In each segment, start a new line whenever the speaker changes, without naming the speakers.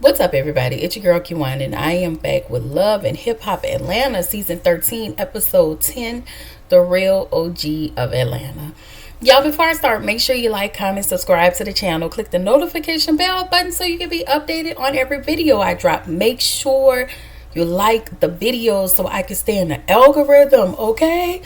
What's up, everybody? It's your girl Q1, and I am back with Love and Hip Hop Atlanta, season 13, episode 10, The Real OG of Atlanta. Y'all, before I start, make sure you like, comment, subscribe to the channel, click the notification bell button so you can be updated on every video I drop. Make sure you like the videos so I can stay in the algorithm, okay?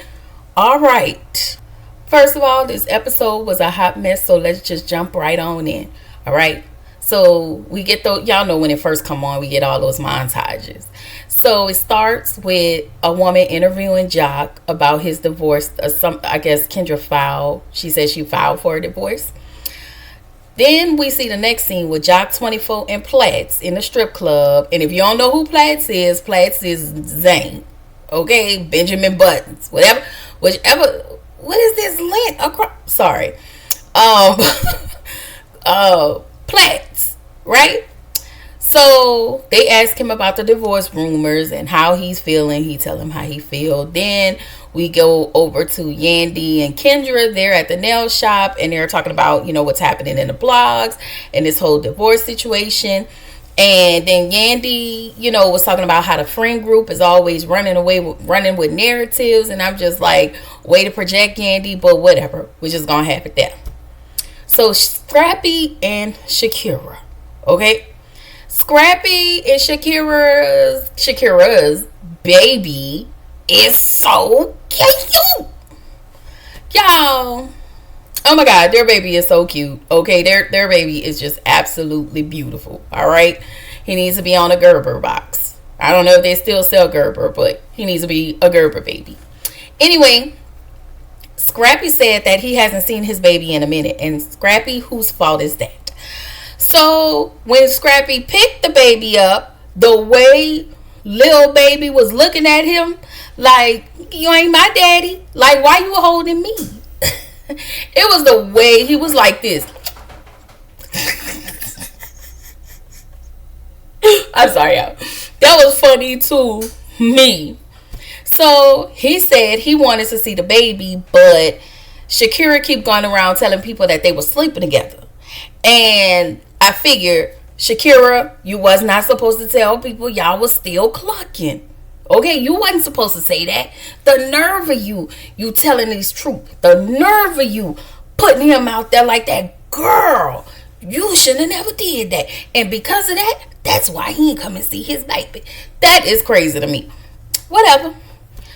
All right. First of all, this episode was a hot mess, so let's just jump right on in. All right. So we get y'all know when it first come on, we get all those montages. So it starts with a woman interviewing Jock about his divorce. I guess Kendra filed. She said she filed for a divorce. Then we see the next scene with Jock 24 and Platts in the strip club. And if you don't know who Platts is Zane. Okay, Benjamin Buttons, whichever. What is this lint across? Sorry. Platts, right? So they ask him about the divorce rumors and how he's feeling. He tell him how he feel. Then we go over to Yandy and Kendra. They're at the nail shop and they're talking about, what's happening in the blogs and this whole divorce situation. And then Yandy, was talking about how the friend group is always running with narratives. And I'm just like, way to project, Yandy, but whatever. We're just gonna have it there. So Scrappy and Shakira, okay? Scrappy and Shakira's baby is so cute, y'all. Oh my God, their baby is so cute. Okay, their baby is just absolutely beautiful. All right, he needs to be on a Gerber box. I don't know if they still sell Gerber, but he needs to be a Gerber baby. Anyway, Scrappy said that he hasn't seen his baby in a minute. And Scrappy, whose fault is that? So when Scrappy picked the baby up, the way little baby was looking at him like, you ain't my daddy. Like, why you holding me? It was the way he was like this. I'm sorry, y'all. That was funny to me. So he said he wanted to see the baby, but Shakira keep going around telling people that they were sleeping together. And I figured, Shakira, you was not supposed to tell people y'all was still clucking. Okay, you wasn't supposed to say that. The nerve of you telling this truth. The nerve of you putting him out there like that. Girl, you should have never did that. And because of that, that's why he ain't come and see his baby. That is crazy to me. Whatever.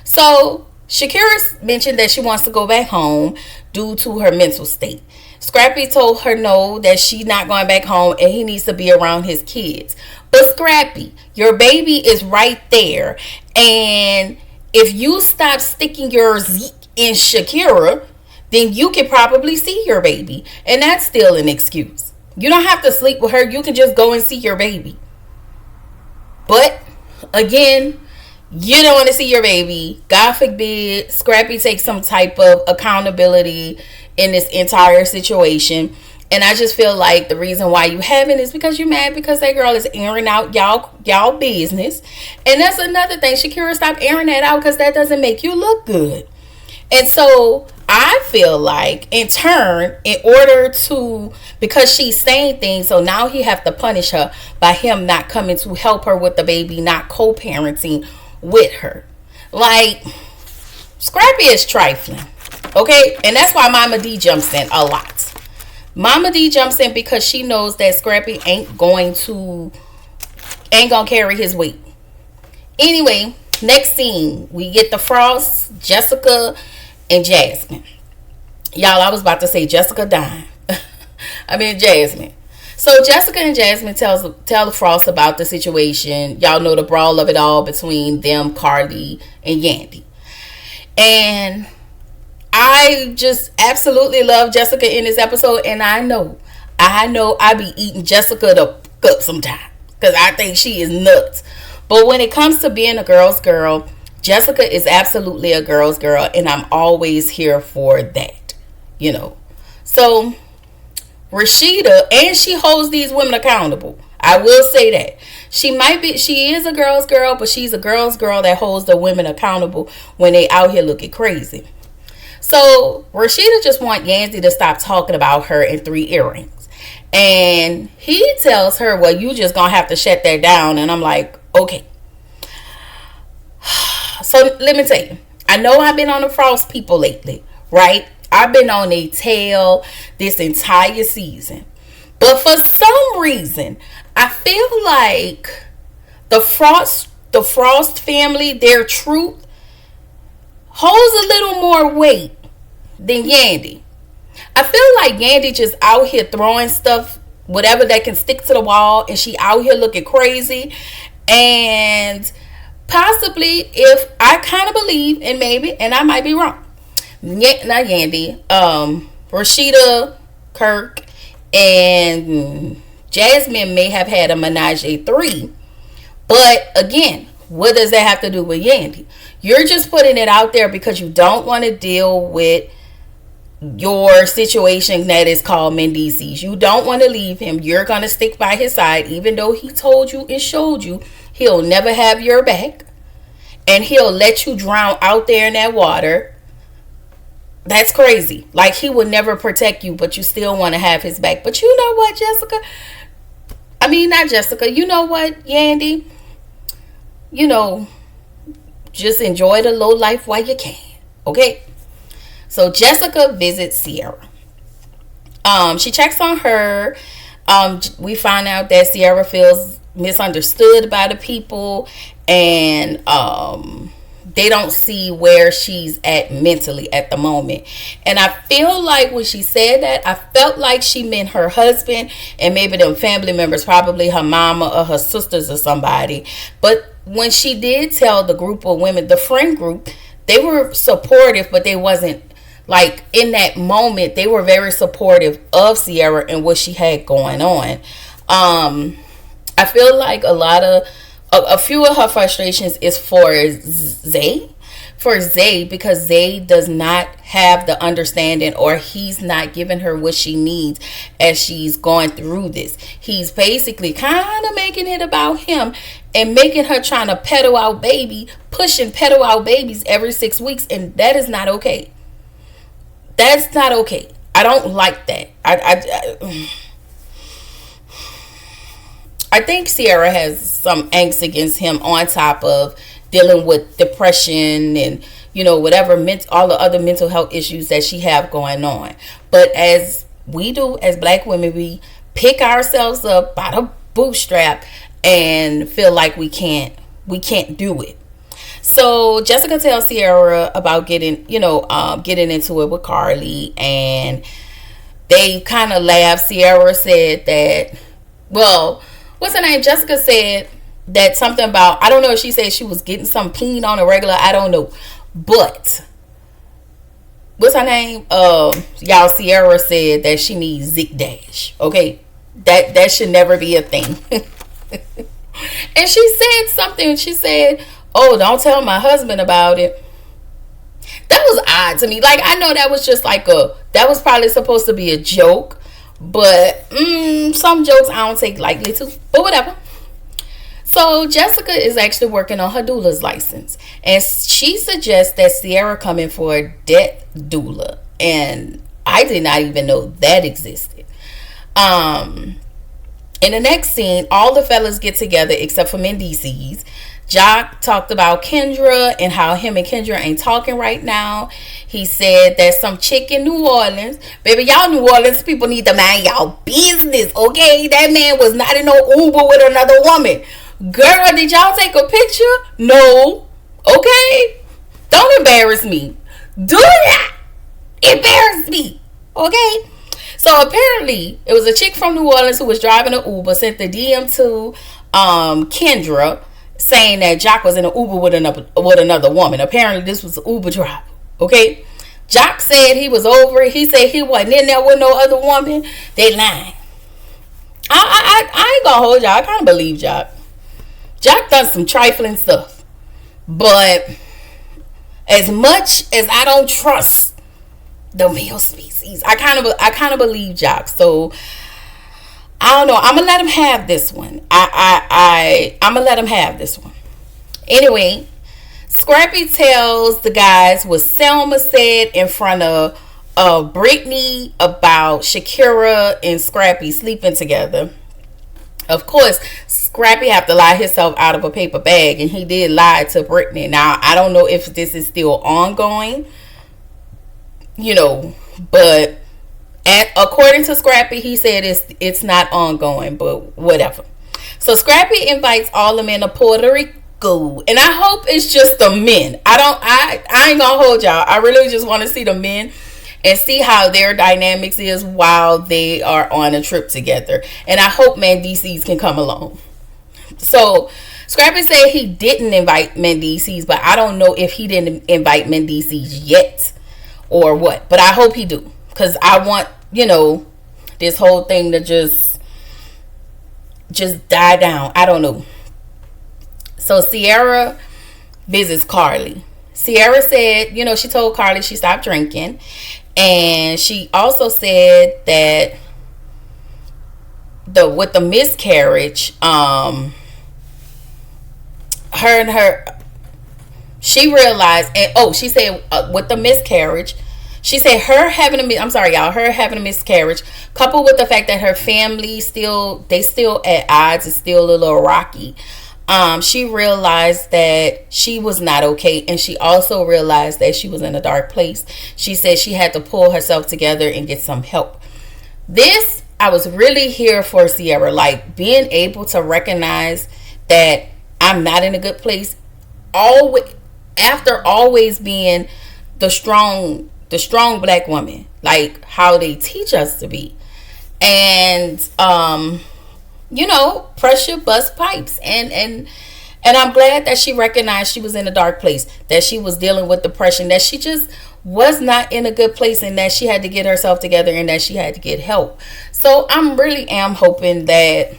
So Shakira mentioned that she wants to go back home due to her mental state. Scrappy told her no, that she's not going back home and he needs to be around his kids. But Scrappy, your baby is right there. And if you stop sticking your Zeke in Shakira, then you can probably see your baby. And that's still an excuse. You don't have to sleep with her. You can just go and see your baby. But again, you don't want to see your baby. God forbid Scrappy takes some type of accountability in this entire situation. And I just feel like the reason why you haven't is because you're mad because that girl is airing out y'all business. And that's another thing. Shakira, stop airing that out because that doesn't make you look good. And so I feel like in turn, in order to, because she's saying things, so now he have to punish her by him not coming to help her with the baby, not co-parenting with her. Like, Scrappy is trifling, okay? And that's why Mama D jumps in a lot. Mama D jumps in because she knows that Scrappy ain't gonna carry his weight. Anyway, next scene, we get the Frost, Jessica, and Jasmine. Y'all, I was about to say Jessica dying. I mean Jasmine. So Jessica and Jasmine tell Frost about the situation. Y'all know the brawl of it all between them, Carly, and Yandy. And I just absolutely love Jessica in this episode. And I know I be eating Jessica the cup sometimes because I think she is nuts. But when it comes to being a girl's girl, Jessica is absolutely a girl's girl. And I'm always here for that, So Rashida, and she holds these women accountable. I will say that. She is a girl's girl, but she's a girl's girl that holds the women accountable when they out here looking crazy. So Rashida just want Yandy to stop talking about her and 3 earrings. And he tells her, well, you just gonna have to shut that down. And I'm like, okay. So let me tell you, I know I've been on the Frost people lately, right? I've been on a tail this entire season. But for some reason, I feel like the Frost family, their truth holds a little more weight than Yandy. I feel like Yandy just out here throwing stuff, whatever that can stick to the wall, and she out here looking crazy. And possibly, if I kind of believe, and maybe, and I might be wrong, not Yandy, Rashida, Kirk, and Jasmine may have had a menage a three. But again, what does that have to do with Yandy? You're just putting it out there because you don't want to deal with your situation that is called Mendeecees. You don't want to leave him. You're going to stick by his side, even though he told you and showed you he'll never have your back. And he'll let you drown out there in that water. That's crazy. Like, he would never protect you, but you still want to have his back. But you know what, Jessica? I mean, not Jessica. You know what, Yandy? You know, just enjoy the low life while you can. Okay? So Jessica visits Ciara. She checks on her. We find out that Ciara feels misunderstood by the people, and they don't see where she's at mentally at the moment. And I feel like when she said that, I felt like she meant her husband and maybe them family members, probably her mama or her sisters or somebody. But when she did tell the group of women, the friend group, they were supportive, but they wasn't, like, in that moment, they were very supportive of Ciara and what she had going on. I feel like a few of her frustrations is for Zay. For Zay, because Zay does not have the understanding, or he's not giving her what she needs as she's going through this. He's basically kind of making it about him and making her trying to peddle out peddle out babies every 6 weeks, and that is not okay. That's not okay. I don't like that. I think Ciara has some angst against him on top of dealing with depression and, you know, whatever, all the other mental health issues that she have going on. But as we do as black women, we pick ourselves up by the bootstrap and feel like we can't do it. So Jessica tells Ciara about getting into it with Carly, and they kind of laugh. Ciara said that, well, what's her name? Jessica said that something about, I don't know if she said she was getting some peen on a regular, I don't know. But what's her name? Y'all, Ciara said that she needs Zig Dash. Okay? That should never be a thing. And she said something. She said, oh, don't tell my husband about it. That was odd to me. Like, I know that was just like that was probably supposed to be a joke. But some jokes I don't take lightly too. But whatever. So Jessica is actually working on her doula's license. And she suggests that Ciara come in for a death doula. And I did not even know that existed. In the next scene, all the fellas get together except for Mendeecees. Jock talked about Kendra and how him and Kendra ain't talking right now. He said that some chick in New Orleans, baby, y'all New Orleans people need to mind y'all business, okay? That man was not in no Uber with another woman. Girl, did y'all take a picture? No. Okay? Don't embarrass me. Do not embarrass me, okay? So apparently, it was a chick from New Orleans who was driving an Uber, sent the DM to Kendra, saying that Jock was in an Uber with another woman. Apparently, this was an Uber driver. Okay? Jock said he was over it. He said he wasn't in there with no other woman. They lying. I ain't gonna hold y'all. I kind of believe Jock. Jock done some trifling stuff. But as much as I don't trust the male species, I kind of believe Jock. So I don't know. I'm gonna let him have this one. I'm gonna let him have this one. Anyway, Scrappy tells the guys what Selma said in front of Brittany about Shakira and Scrappy sleeping together. Of course, Scrappy have to lie himself out of a paper bag, and he did lie to Brittany. Now, I don't know if this is still ongoing, but according to Scrappy, he said it's not ongoing, but whatever. So Scrappy invites all the men to Puerto Rico, and I hope it's just the men. I ain't gonna hold y'all. I really just want to see the men and see how their dynamics is while they are on a trip together. And I hope Mendeecees can come along. So Scrappy said he didn't invite Mendeecees, but I don't know if he didn't invite Mendeecees yet or what. But I hope he do, because I want, this whole thing to just die down. I don't know. So Ciara visits Carly. Ciara said, she told Carly she stopped drinking. And she also said that with the miscarriage, she realized, and she said with the miscarriage, she said her having a miscarriage, coupled with the fact that her family they still at odds, is still a little rocky. She realized that she was not okay, and she also realized that she was in a dark place. She said she had to pull herself together and get some help. This, I was really here for Ciara, like being able to recognize that I'm not in a good place, after always being the strong black woman, like how they teach us to be. And pressure bust pipes, and I'm glad that she recognized she was in a dark place, that she was dealing with depression, that she just was not in a good place, and that she had to get herself together, and that she had to get help. So I'm really am hoping that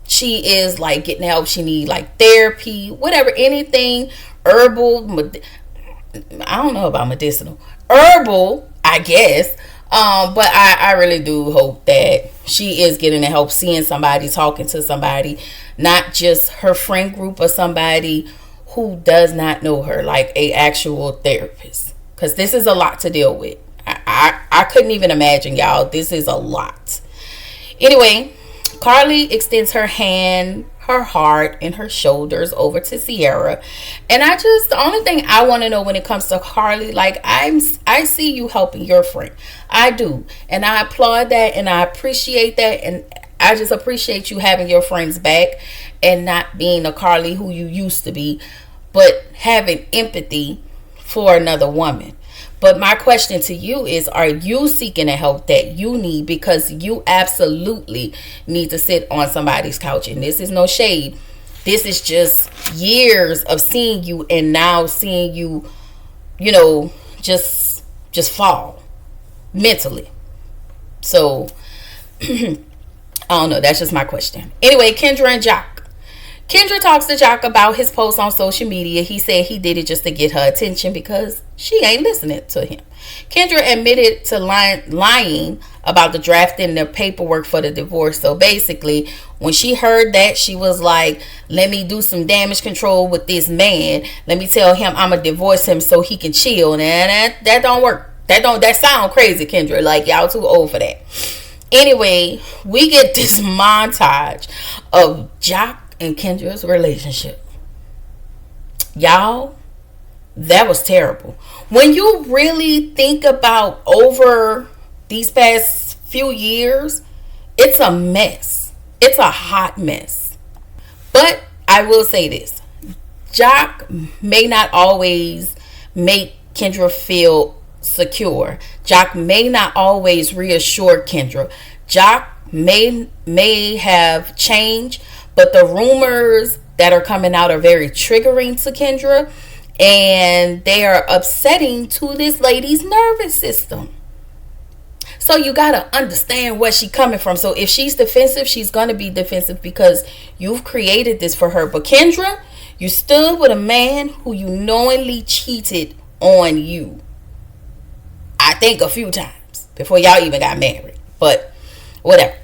she is like getting the help she need, like therapy, whatever, anything herbal. I don't know about medicinal, herbal, I guess. But I really do hope that she is getting the help, seeing somebody, talking to somebody, not just her friend group or somebody who does not know her, like a actual therapist. Because this is a lot to deal with. I couldn't even imagine, y'all. This is a lot. Anyway, Carly extends her hand, her heart, and her shoulders over to Ciara. And the only thing I want to know when it comes to Carly, like I see you helping your friend. I do. And I applaud that, and I appreciate that. And I just appreciate you having your friends back and not being a Carly who you used to be, but having empathy for another woman. But my question to you is, are you seeking the help that you need? Because you absolutely need to sit on somebody's couch. And this is no shade. This is just years of seeing you, and now seeing you, just fall mentally. So, I don't know. That's just my question. Anyway, Kendra and Jock. Kendra talks to Jock about his post on social media. He said he did it just to get her attention because she ain't listening to him. Kendra admitted to lying about the drafting the paperwork for the divorce. So basically, when she heard that, she was like, let me do some damage control with this man. Let me tell him I'm going to divorce him so he can chill. And that don't work. That sound crazy, Kendra. Like, y'all too old for that. Anyway, we get this montage of Jock and Kendra's relationship. Y'all, that was terrible. When you really think about over these past few years, it's a mess. It's a hot mess. But I will say this. Jock may not always make Kendra feel secure. Jock may not always reassure Kendra. Jock may have changed, but the rumors that are coming out are very triggering to Kendra, and they are upsetting to this lady's nervous system. So you gotta understand where she's coming from. So if she's defensive, she's gonna be defensive because you've created this for her. But Kendra, you stood with a man who you knowingly cheated on you. I think a few times before y'all even got married. But whatever.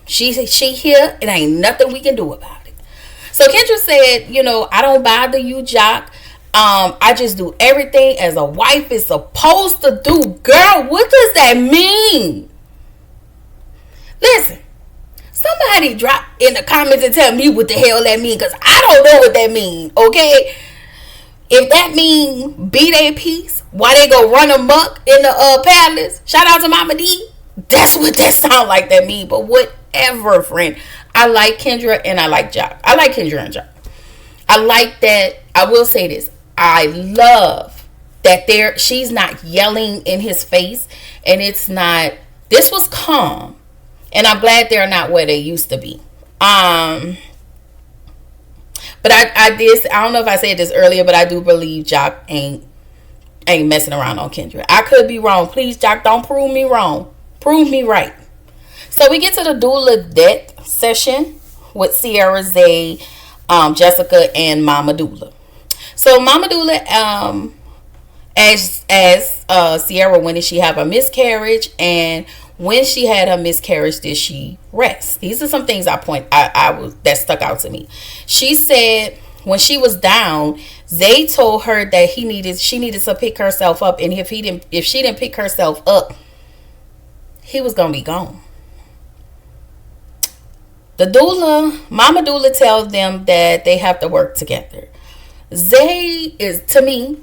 She here, it ain't nothing we can do about it. So Kendra said, I don't bother you, Jock. I just do everything as a wife is supposed to do. Girl, what does that mean? Listen, somebody drop in the comments and tell me what the hell that mean, because I don't know what that mean, okay? If that mean be their peace while they go run amok in the palace, shout out to Mama D. That's what that sound like that mean. But whatever, friend. I like Kendra and I like Joc. I like Kendra and Joc. I like that. I will say this. I love that she's not yelling in his face, and it's not. This was calm, and I'm glad they're not where they used to be. But I don't know if I said this earlier, but I do believe Joc ain't messing around on Kendra. I could be wrong. Please, Joc, don't prove me wrong. Prove me right. So we get to the Doula death session with Ciara, Zay, Jessica, and Mama Doula. So Mama Doula, as Ciara, when did she have a miscarriage, and when she had her miscarriage, did she rest? These are some things that stuck out to me. She said when she was down, Zay told her that she needed to pick herself up, and if she didn't pick herself up, he was gonna be gone. The doula, Mama Doula, tells them that they have to work together. Zay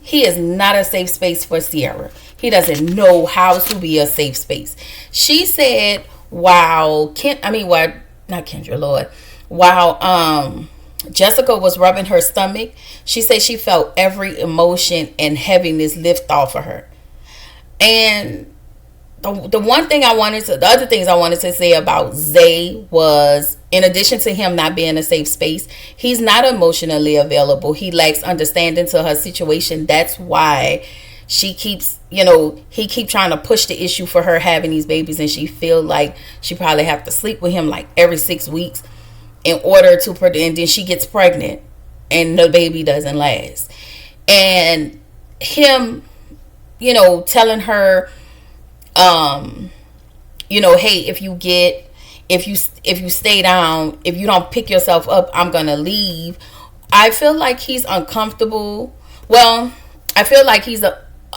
he is not a safe space for Ciara. He doesn't know how to be a safe space. She said, while Jessica was rubbing her stomach, she said she felt every emotion and heaviness lift off of her. And the other things I wanted to say about Zay was, in addition to him not being a safe space, he's not emotionally available. He lacks understanding to her situation. That's why he keeps trying to push the issue for her having these babies, and she feel like she probably have to sleep with him like every 6 weeks in order to, and then she gets pregnant and the baby doesn't last. And him, telling her, hey, if you stay down, if you don't pick yourself up, I'm gonna leave. I feel like he's uncomfortable. Well, I feel like he's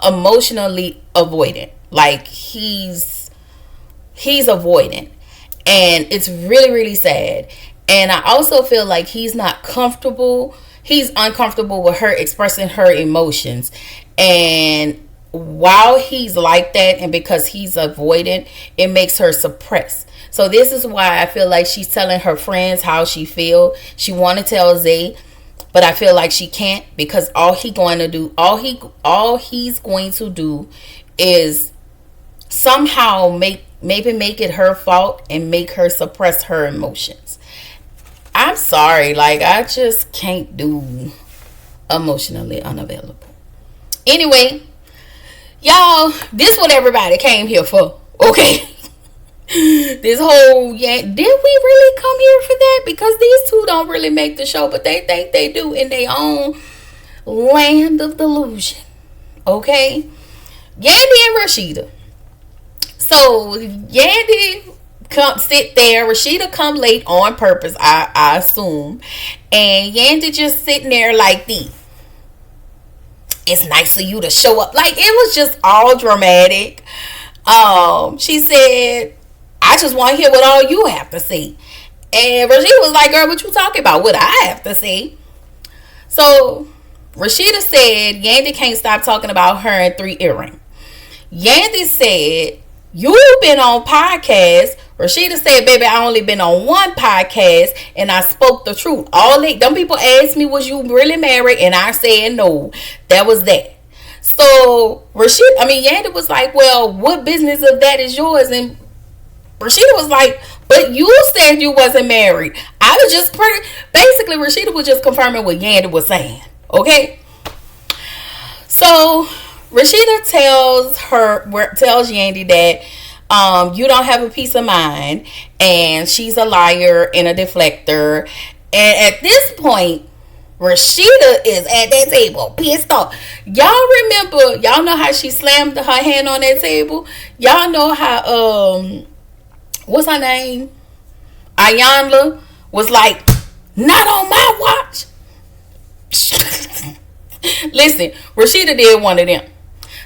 emotionally avoidant. Like he's avoidant, and it's really, really sad. And I also feel like he's not comfortable. He's uncomfortable with her expressing her emotions. And while he's like that, and because he's avoidant, it makes her suppress. So this is why I feel like she's telling her friends how she feel. She want to tell Zay, but I feel like she can't, because all he's going to do is somehow make it her fault and make her suppress her emotions. I'm sorry, like I just can't do emotionally unavailable. Anyway, y'all, this what everybody came here for, okay? This whole, did we really come here for that? Because these two don't really make the show, but they think they do in their own land of delusion, okay? Yandy and Rashida. So Yandy come sit there. Rashida come late on purpose, I assume, and Yandy just sitting there like this. It's nice of you to show up. Like, it was just all dramatic. She said, I just want to hear what all you have to say. And Rashida was like, girl, what you talking about? What I have to say? So Rashida said Yandy can't stop talking about her and 3 earrings. Yandy said, you've been on podcasts. Rashida said, baby, I only been on one podcast and I spoke the truth. Them people asked me, was you really married? And I said no. That was that. So Yandy was like, well, what business of that is yours? And Rashida was like, but you said you wasn't married. I was just basically Rashida was just confirming what Yandy was saying. Okay. So Rashida tells Yandy that you don't have a peace of mind, and she's a liar and a deflector. And at this point, Rashida is at that table pissed off. Y'all know how she slammed her hand on that table? Y'all know how what's her name? Iyanla was like, not on my watch. Listen, Rashida did one of them.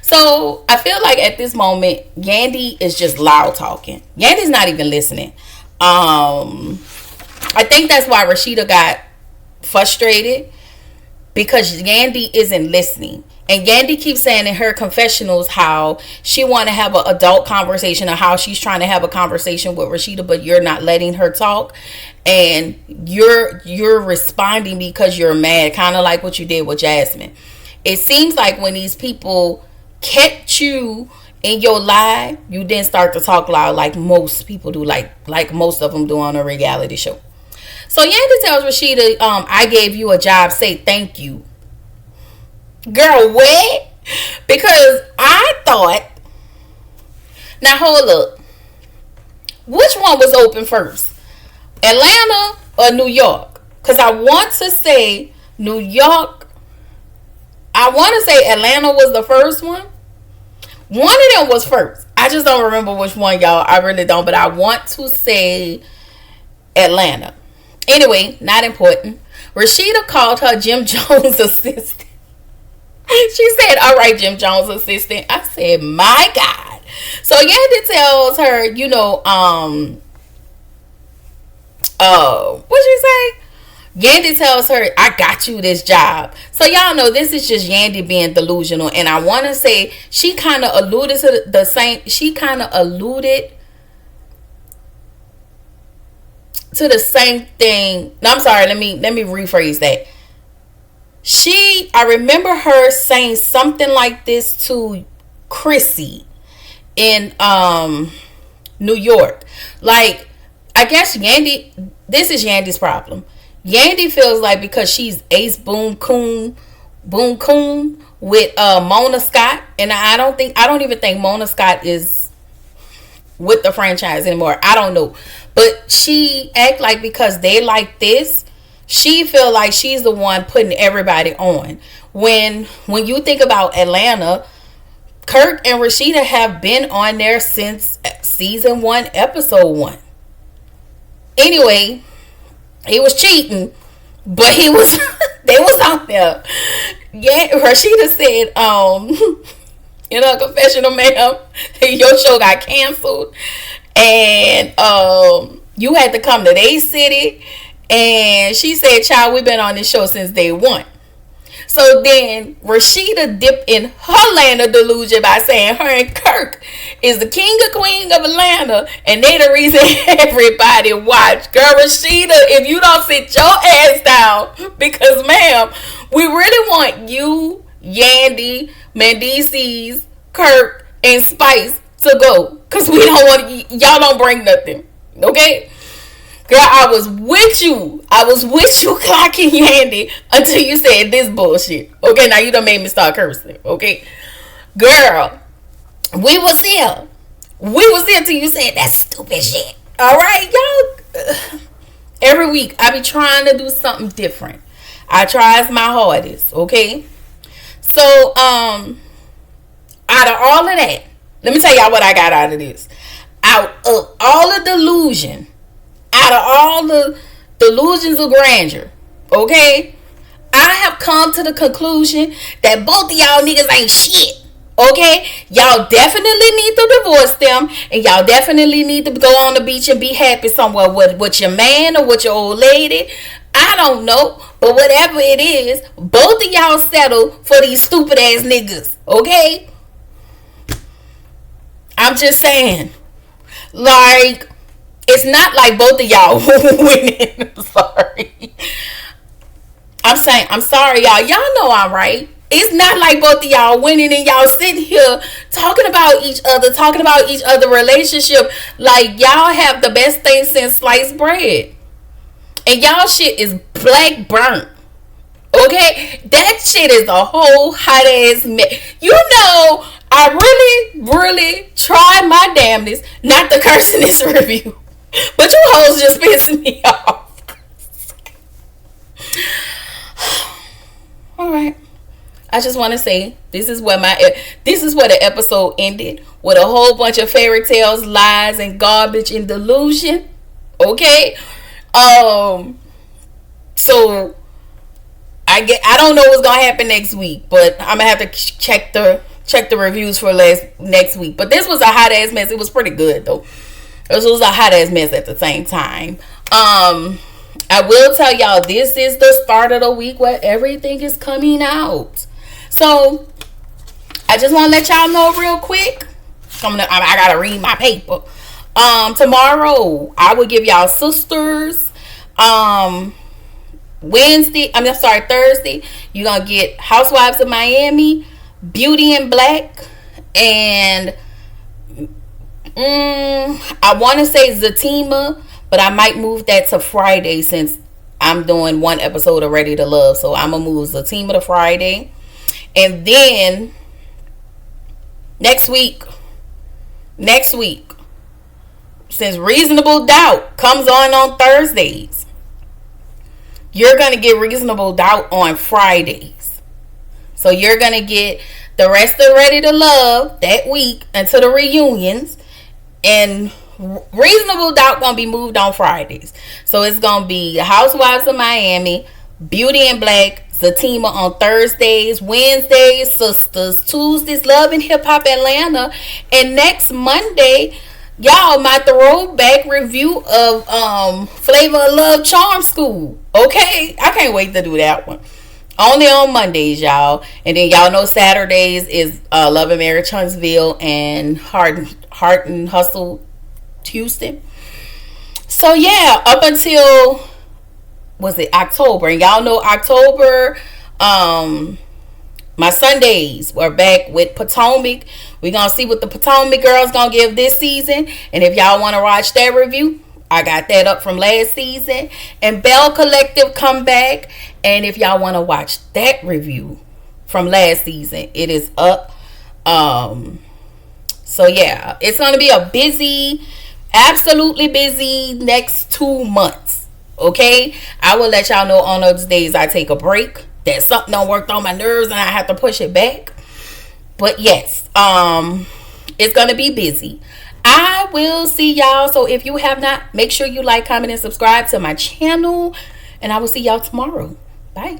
So I feel like at this moment, Yandy is just loud talking. Yandy's not even listening. I think that's why Rashida got frustrated, because Yandy isn't listening. And Yandy keeps saying in her confessionals how she want to have an adult conversation, or how she's trying to have a conversation with Rashida, but you're not letting her talk, and you're responding because you're mad, kind of like what you did with Jasmine. It seems like when these people catch you in your lie, you then start to talk loud, like most people do, like most of them do on a reality show. So Yandy tells Rashida, I gave you a job, say thank you. Girl, what? Because I thought, now hold up, which one was open first, Atlanta or New York? Because I want to say New York. I want to say Atlanta was the first one. One of them was first. I just don't remember which one, y'all. I really don't. But I want to say Atlanta. Anyway, not important. Rashida called her Jim Jones assistant. She said, all right, Jim Jones assistant. I said, my God. So Yandy tells her, what'd she say? Yandy tells her, I got you this job. So y'all know this is just Yandy being delusional. And I want to say she kind of alluded to the same. She kind of alluded to the same thing. No, I'm sorry. Let me rephrase that. I remember her saying something like this to Chrissy in New York. Like, I guess Yandy, this is Yandy's problem. Yandy feels like because she's Ace Boon Coon with Mona Scott, and I don't even think Mona Scott is with the franchise anymore. I don't know, but she act like because they like this, she feel like she's the one putting everybody on. When you think about Atlanta, Kirk and Rashida have been on there since season 1, episode 1. Anyway, he was cheating, but he was they was out there. Yeah, Rashida said, in her confessional, ma'am, your show got canceled, and you had to come to their city. And she said, child, we've been on this show since day 1. So then Rashida dipped in her land of delusion by saying her and Kirk is the king or queen of Atlanta, and they the reason everybody watch. Girl, Rashida, if you don't sit your ass down, because ma'am, we really want you, Yandy, Mendeecees, Kirk, and Spice to go, because we don't want y'all don't bring nothing, okay? Girl, I was with you clocking Yandy until you said this bullshit. Okay, now you done made me start cursing. Okay, girl, we was here till you said that stupid shit. All right, y'all. Every week I be trying to do something different. I tries my hardest. Okay, so out of all of that, let me tell y'all what I got out of this. Out of all the delusion. Out of all the delusions of grandeur, okay, I have come to the conclusion that both of y'all niggas ain't shit, okay? Y'all definitely need to divorce them, and y'all definitely need to go on the beach and be happy somewhere with your man or with your old lady. I don't know, but whatever it is, both of y'all settle for these stupid ass niggas, okay? I'm just saying, like, it's not like both of y'all winning. I'm sorry, y'all. Y'all know I'm right. It's not like both of y'all winning and y'all sitting here talking about each other relationship like y'all have the best thing since sliced bread. And y'all shit is black burnt. Okay? That shit is a whole hot ass mess. You know, I really, really tried my damnedest not to curse in this review. But you hoes just pissing me off. Alright. I just want to say this is where the episode ended, with a whole bunch of fairy tales, lies, and garbage and delusion. Okay? So I don't know what's gonna happen next week, but I'm gonna have to check the reviews for next week. But this was a hot ass mess. It was pretty good though. This was a hot ass mess at the same time. I will tell y'all, this is the start of the week where everything is coming out. So I just want to let y'all know real quick. I gotta read my paper. Tomorrow I will give y'all Sisters. Thursday, you're gonna get Housewives of Miami, Beauty in Black, and I want to say Zatima, but I might move that to Friday since I'm doing one episode of Ready to Love. So I'm gonna move Zatima to Friday, and then next week, since Reasonable Doubt comes on Thursdays, you're going to get Reasonable Doubt on Fridays. So you're going to get the rest of Ready to Love that week until the reunions. And Reasonable Doubt going to be moved on Fridays. So it's going to be the Housewives of Miami, Beauty in Black, Zatima on Thursdays, Wednesdays, Sisters, Tuesdays, Love and Hip Hop Atlanta. And next Monday, y'all, my throwback review of Flavor of Love Charm School. Okay, I can't wait to do that one. Only on Mondays, y'all. And then y'all know Saturdays is Love and Marriage Huntsville and Heart and Hustle Houston. So yeah, up until October, and y'all know October, my Sundays were back with Potomac. We're going to see what the Potomac girls going to give this season. And if y'all want to watch that review, I got that up from last season. And Bell Collective come back. And if y'all want to watch that review from last season, it is up. So yeah, it's going to be a busy, absolutely busy next 2 months. Okay? I will let y'all know on those days I take a break, that something don't work on my nerves and I have to push it back. But yes, it's going to be busy. I will see y'all. So if you have not, make sure you like, comment, and subscribe to my channel. And I will see y'all tomorrow. Bye.